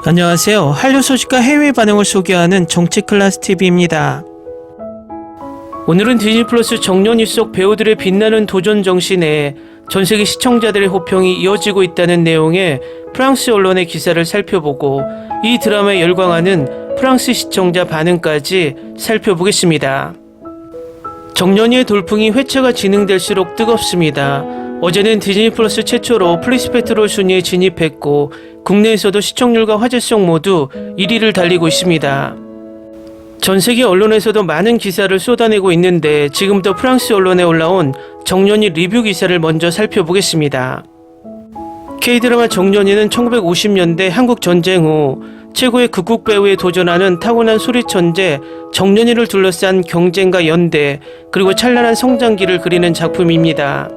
안녕하세요. 한류 소식과 해외 반응을 소개하는 정치클래스TV입니다. 오늘은 디즈니 플러스 정년이 속 배우들의 빛나는 도전 정신에 전세계 시청자들의 호평이 이어지고 있다는 내용의 프랑스 언론의 기사를 살펴보고 이 드라마에 열광하는 프랑스 시청자 반응까지 살펴보겠습니다. 정년이의 돌풍이 회차가 진행될수록 뜨겁습니다. 어제는 디즈니 플러스 최초로 플리스 페트롤 순위에 진입했고 국내에서도 시청률과 화제성 모두 1위를 달리고 있습니다. 전 세계 언론에서도 많은 기사를 쏟아내고 있는데 지금부터 프랑스 언론에 올라온 정년이 리뷰 기사를 먼저 살펴보겠습니다. K드라마 정년이는 1950년대 한국 전쟁 후 최고의 극국 배우에 도전하는 타고난 소리 천재 정년이를 둘러싼 경쟁과 연대 그리고 찬란한 성장기를 그리는 작품입니다.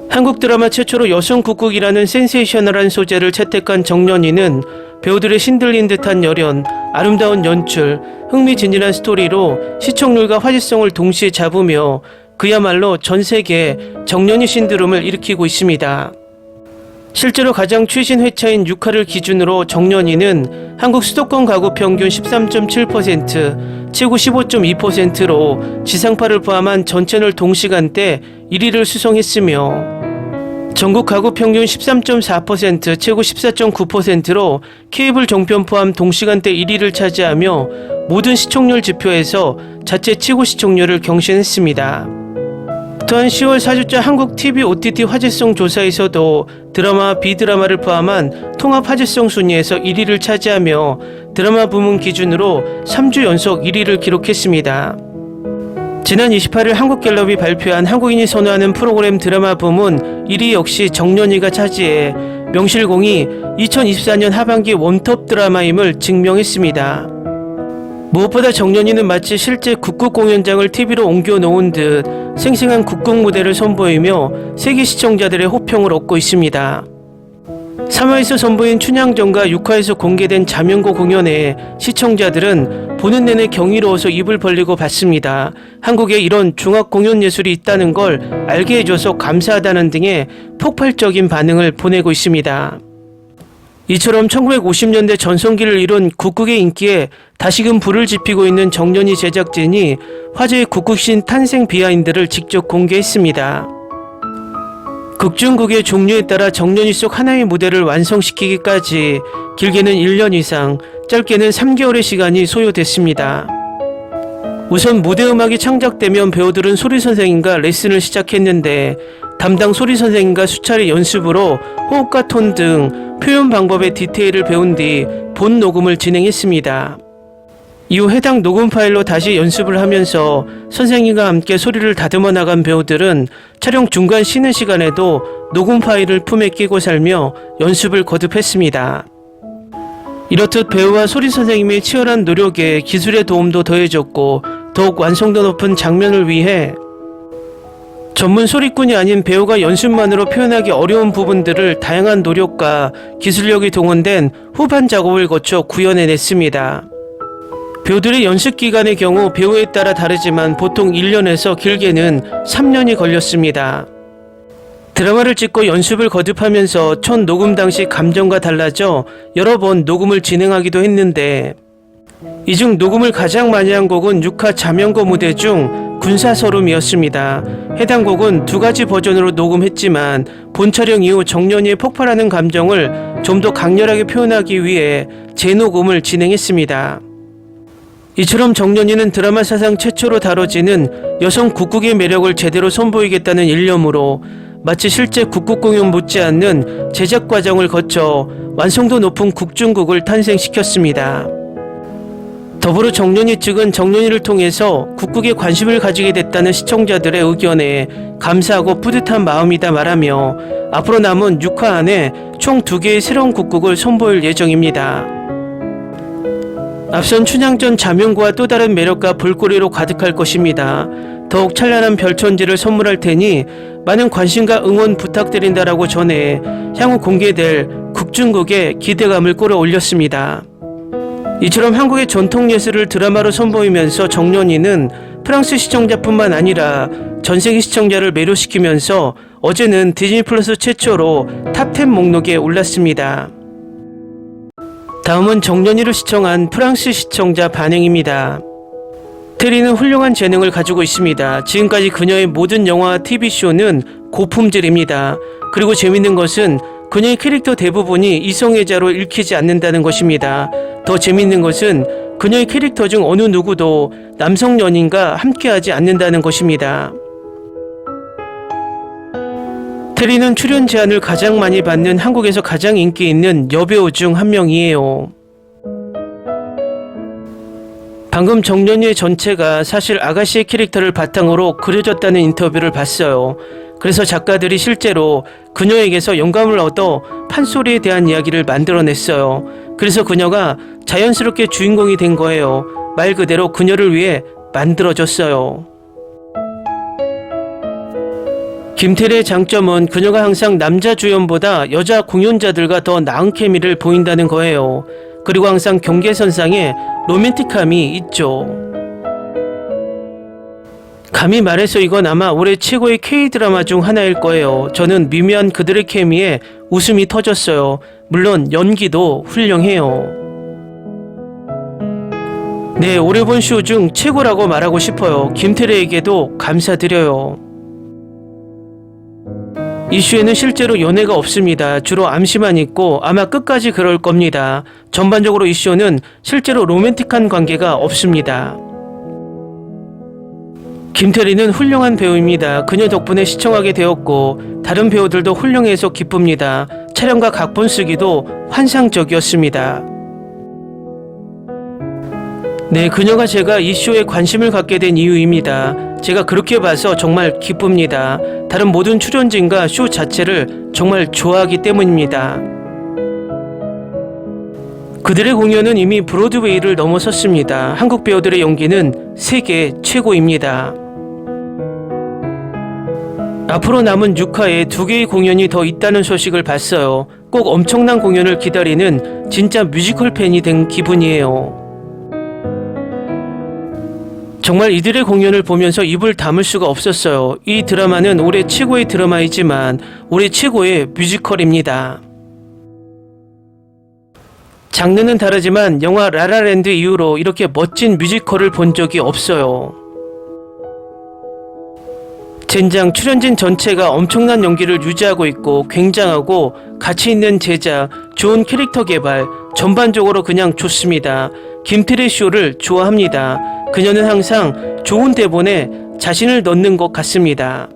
한국 드라마 최초로 여성 국극이라는 센세이셔널한 소재를 채택한 정년이는 배우들의 신들린 듯한 열연, 아름다운 연출, 흥미진진한 스토리로 시청률과 화제성을 동시에 잡으며 그야말로 전 세계에 정년이 신드롬을 일으키고 있습니다. 실제로 가장 최신 회차인 6화를 기준으로 정년이는 한국 수도권 가구 평균 13.7%, 최고 15.2%로 지상파를 포함한 전 채널 동시간대 1위를 수성했으며 전국 가구 평균 13.4%, 최고 14.9%로 케이블 종편 포함 동시간대 1위를 차지하며 모든 시청률 지표에서 자체 최고 시청률을 경신했습니다. 또한 10월 4주자 한국 TV OTT 화제성 조사에서도 드라마와 비드라마를 포함한 통합 화제성 순위에서 1위를 차지하며 드라마 부문 기준으로 3주 연속 1위를 기록했습니다. 지난 28일 한국갤럽이 발표한 한국인이 선호하는 프로그램 드라마 부문 1위 역시 정년이가 차지해 명실공히 2024년 하반기 웜톱 드라마임을 증명했습니다. 무엇보다 정년이는 마치 실제 국극 공연장을 TV로 옮겨놓은 듯 생생한 국극 무대를 선보이며 세계 시청자들의 호평을 얻고 있습니다. 3화에서 선보인 춘향전과 6화에서 공개된 자명고 공연에 시청자들은 보는 내내 경이로워서 입을 벌리고 봤습니다. 한국에 이런 중악 공연 예술이 있다는 걸 알게 해줘서 감사하다는 등의 폭발적인 반응을 보내고 있습니다. 이처럼 1950년대 전성기를 이룬 국극의 인기에 다시금 불을 지피고 있는 정년이 제작진이 화제의 국극신 탄생 비하인드를 직접 공개했습니다. 극중극의 종류에 따라 정년이 속 하나의 무대를 완성시키기까지 길게는 1년 이상, 짧게는 3개월의 시간이 소요됐습니다. 우선 무대 음악이 창작되면 배우들은 소리선생님과 레슨을 시작했는데 담당 소리선생님과 수차례 연습으로 호흡과 톤 등 표현 방법의 디테일을 배운 뒤 본 녹음을 진행했습니다. 이후 해당 녹음 파일로 다시 연습을 하면서 선생님과 함께 소리를 다듬어 나간 배우들은 촬영 중간 쉬는 시간에도 녹음 파일을 품에 끼고 살며 연습을 거듭했습니다. 이렇듯 배우와 소리 선생님의 치열한 노력에 기술의 도움도 더해졌고 더욱 완성도 높은 장면을 위해 전문 소리꾼이 아닌 배우가 연습만으로 표현하기 어려운 부분들을 다양한 노력과 기술력이 동원된 후반 작업을 거쳐 구현해냈습니다. 배우들의 연습 기간의 경우 배우에 따라 다르지만 보통 1년에서 길게는 3년이 걸렸습니다. 드라마를 찍고 연습을 거듭하면서 첫 녹음 당시 감정과 달라져 여러 번 녹음을 진행하기도 했는데 이 중 녹음을 가장 많이 한 곡은 6화 자명고 무대 중 군사서름이었습니다. 해당 곡은 2가지 버전으로 녹음했지만 본 촬영 이후 정년이의 폭발하는 감정을 좀 더 강렬하게 표현하기 위해 재녹음을 진행했습니다. 이처럼 정년이는 드라마 사상 최초로 다뤄지는 여성 국극의 매력을 제대로 선보이겠다는 일념으로 마치 실제 국극 공연 못지않는 제작 과정을 거쳐 완성도 높은 국중극을 탄생시켰습니다. 더불어 정년이 측은 정년이를 통해서 국극에 관심을 가지게 됐다는 시청자들의 의견에 감사하고 뿌듯한 마음이다 말하며 앞으로 남은 6화 안에 총 2개의 새로운 국극을 선보일 예정입니다. 앞선 춘향전 자명고와 또 다른 매력과 볼거리로 가득할 것입니다. 더욱 찬란한 별천지를 선물할 테니 많은 관심과 응원 부탁드린다라고 전해 향후 공개될 국중극에 기대감을 끌어올렸습니다. 이처럼 한국의 전통 예술을 드라마로 선보이면서 정년이는 프랑스 시청자뿐만 아니라 전세계 시청자를 매료시키면서 어제는 디즈니 플러스 최초로 탑10 목록에 올랐습니다. 다음은 정년이를 시청한 프랑스 시청자 반응입니다. 테리는 훌륭한 재능을 가지고 있습니다. 지금까지 그녀의 모든 영화와 TV쇼는 고품질입니다. 그리고 재밌는 것은 그녀의 캐릭터 대부분이 이성애자로 읽히지 않는다는 것입니다. 더 재밌는 것은 그녀의 캐릭터 중 어느 누구도 남성 연인과 함께하지 않는다는 것입니다. 테리는 출연 제안을 가장 많이 받는 한국에서 가장 인기 있는 여배우 중 한 명이에요. 방금 정년이의 전체가 사실 아가씨의 캐릭터를 바탕으로 그려졌다는 인터뷰를 봤어요. 그래서 작가들이 실제로 그녀에게서 영감을 얻어 판소리에 대한 이야기를 만들어냈어요. 그래서 그녀가 자연스럽게 주인공이 된 거예요. 말 그대로 그녀를 위해 만들어졌어요. 김태리의 장점은 그녀가 항상 남자 주연보다 여자 공연자들과 더 나은 케미를 보인다는 거예요. 그리고 항상 경계선상에 로맨틱함이 있죠. 감히 말해서 이건 아마 올해 최고의 K-드라마 중 하나일 거예요. 저는 미묘한 그들의 케미에 웃음이 터졌어요. 물론 연기도 훌륭해요. 네, 올해 본 쇼 중 최고라고 말하고 싶어요. 김태리에게도 감사드려요. 이 쇼에는 실제로 연애가 없습니다. 주로 암시만 있고 아마 끝까지 그럴 겁니다. 전반적으로 이 쇼는 실제로 로맨틱한 관계가 없습니다. 김태리는 훌륭한 배우입니다. 그녀 덕분에 시청하게 되었고 다른 배우들도 훌륭해서 기쁩니다. 촬영과 각본 쓰기도 환상적이었습니다. 네, 그녀가 제가 이 쇼에 관심을 갖게 된 이유입니다. 제가 그렇게 봐서 정말 기쁩니다. 다른 모든 출연진과 쇼 자체를 정말 좋아하기 때문입니다. 그들의 공연은 이미 브로드웨이를 넘어섰습니다. 한국 배우들의 연기는 세계 최고입니다. 앞으로 남은 6화에 2개의 공연이 더 있다는 소식을 봤어요. 꼭 엄청난 공연을 기다리는 진짜 뮤지컬 팬이 된 기분이에요. 정말 이들의 공연을 보면서 입을 다물 수가 없었어요. 이 드라마는 올해 최고의 드라마이지만 올해 최고의 뮤지컬입니다. 장르는 다르지만 영화 라라랜드 이후로 이렇게 멋진 뮤지컬을 본 적이 없어요. 젠장 출연진 전체가 엄청난 연기를 유지하고 있고 굉장하고 가치 있는 제작, 좋은 캐릭터 개발, 전반적으로 그냥 좋습니다. 김태리 쇼를 좋아합니다. 그녀는 항상 좋은 대본에 자신을 넣는 것 같습니다.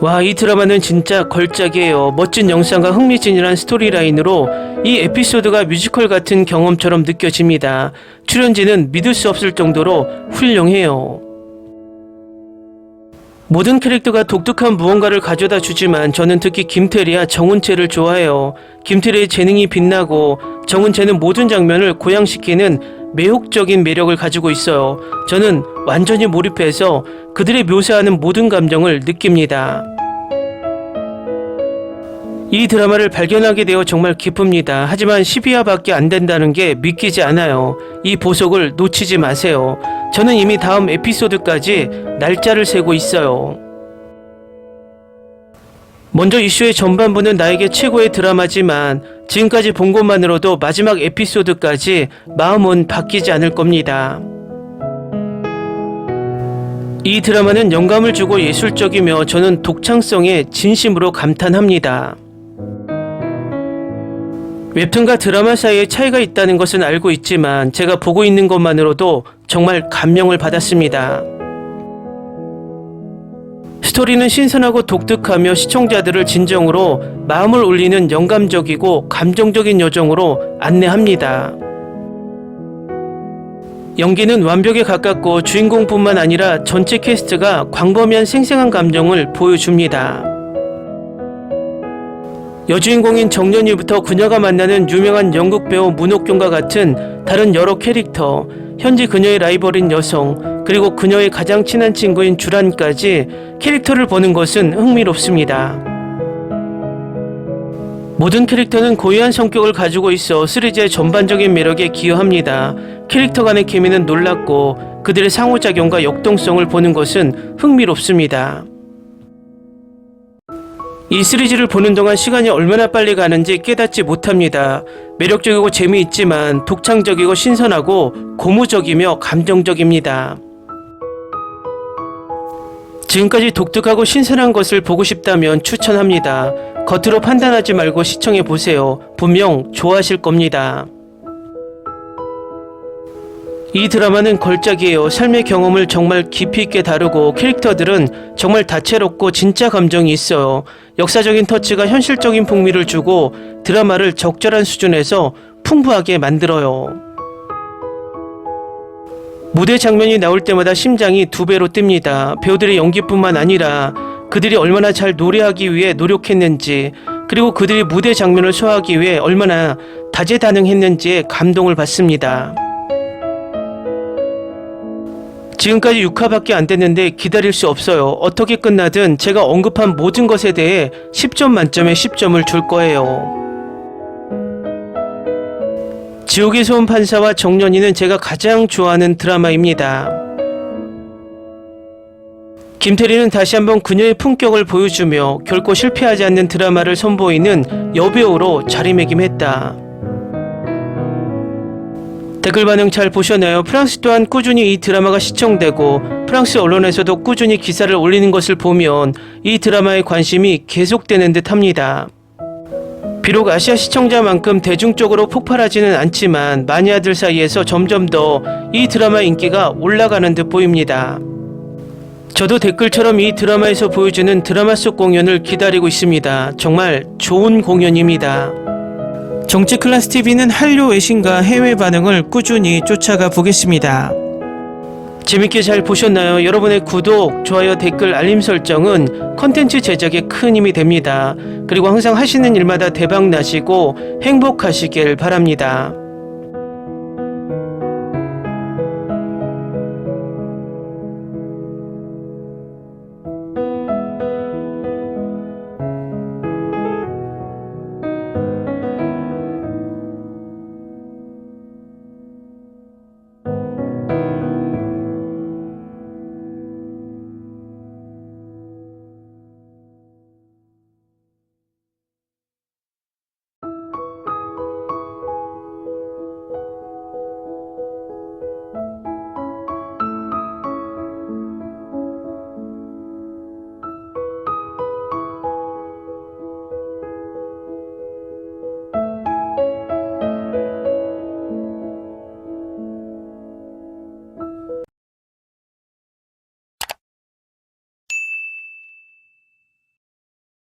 와, 이 드라마는 진짜 걸작이에요. 멋진 영상과 흥미진진한 스토리라인으로 이 에피소드가 뮤지컬 같은 경험처럼 느껴집니다. 출연진은 믿을 수 없을 정도로 훌륭해요. 모든 캐릭터가 독특한 무언가를 가져다 주지만 저는 특히 김태리와 정은채를 좋아해요. 김태리의 재능이 빛나고 정은채는 모든 장면을 고양시키는 매혹적인 매력을 가지고 있어요. 저는 완전히 몰입해서 그들의 묘사하는 모든 감정을 느낍니다. 이 드라마를 발견하게 되어 정말 기쁩니다. 하지만 12화밖에 안 된다는 게 믿기지 않아요. 이 보석을 놓치지 마세요. 저는 이미 다음 에피소드까지 날짜를 세고 있어요. 먼저 이슈의 전반부는 나에게 최고의 드라마지만 지금까지 본 것만으로도 마지막 에피소드까지 마음은 바뀌지 않을 겁니다. 이 드라마는 영감을 주고 예술적이며 저는 독창성에 진심으로 감탄합니다. 웹툰과 드라마 사이에 차이가 있다는 것은 알고 있지만 제가 보고 있는 것만으로도 정말 감명을 받았습니다. 스토리는 신선하고 독특하며 시청자들을 진정으로 마음을 울리는 영감적이고 감정적인 여정으로 안내합니다. 연기는 완벽에 가깝고 주인공뿐만 아니라 전체 캐스트가 광범위한 생생한 감정을 보여줍니다. 여주인공인 정년이부터 그녀가 만나는 유명한 영국 배우 문옥경과 같은 다른 여러 캐릭터, 현재 그녀의 라이벌인 여성, 그리고 그녀의 가장 친한 친구인 주란까지 캐릭터를 보는 것은 흥미롭습니다. 모든 캐릭터는 고유한 성격을 가지고 있어 시리즈의 전반적인 매력에 기여합니다. 캐릭터 간의 케미는 놀랍고 그들의 상호작용과 역동성을 보는 것은 흥미롭습니다. 이 시리즈를 보는 동안 시간이 얼마나 빨리 가는지 깨닫지 못합니다. 매력적이고 재미있지만 독창적이고 신선하고 고무적이며 감동적입니다. 지금까지 독특하고 신선한 것을 보고 싶다면 추천합니다. 겉으로 판단하지 말고 시청해보세요. 분명 좋아하실 겁니다. 이 드라마는 걸작이에요. 삶의 경험을 정말 깊이 있게 다루고 캐릭터들은 정말 다채롭고 진짜 감정이 있어요. 역사적인 터치가 현실적인 풍미를 주고 드라마를 적절한 수준에서 풍부하게 만들어요. 무대 장면이 나올 때마다 심장이 2배로 뜁니다. 배우들의 연기뿐만 아니라 그들이 얼마나 잘 노래하기 위해 노력했는지, 그리고 그들이 무대 장면을 소화하기 위해 얼마나 다재다능했는지에 감동을 받습니다. 지금까지 6화밖에 안 됐는데 기다릴 수 없어요. 어떻게 끝나든 제가 언급한 모든 것에 대해 10점 만점에 10점을 줄 거예요. 지옥의 소음 판사와 정년이는 제가 가장 좋아하는 드라마입니다. 김태리는 다시 한번 그녀의 품격을 보여주며 결코 실패하지 않는 드라마를 선보이는 여배우로 자리매김했다. 댓글 반응 잘 보셨나요? 프랑스 또한 꾸준히 이 드라마가 시청되고 프랑스 언론에서도 꾸준히 기사를 올리는 것을 보면 이 드라마의 관심이 계속되는 듯 합니다. 비록 아시아 시청자만큼 대중적으로 폭발하지는 않지만 마니아들 사이에서 점점 더 이 드라마의 인기가 올라가는 듯 보입니다. 저도 댓글처럼 이 드라마에서 보여주는 드라마 속 공연을 기다리고 있습니다. 정말 좋은 공연입니다. 정치클래스TV는 한류 외신과 해외 반응을 꾸준히 쫓아가 보겠습니다. 재밌게 잘 보셨나요? 여러분의 구독, 좋아요, 댓글, 알림 설정은 컨텐츠 제작에 큰 힘이 됩니다. 그리고 항상 하시는 일마다 대박 나시고 행복하시길 바랍니다.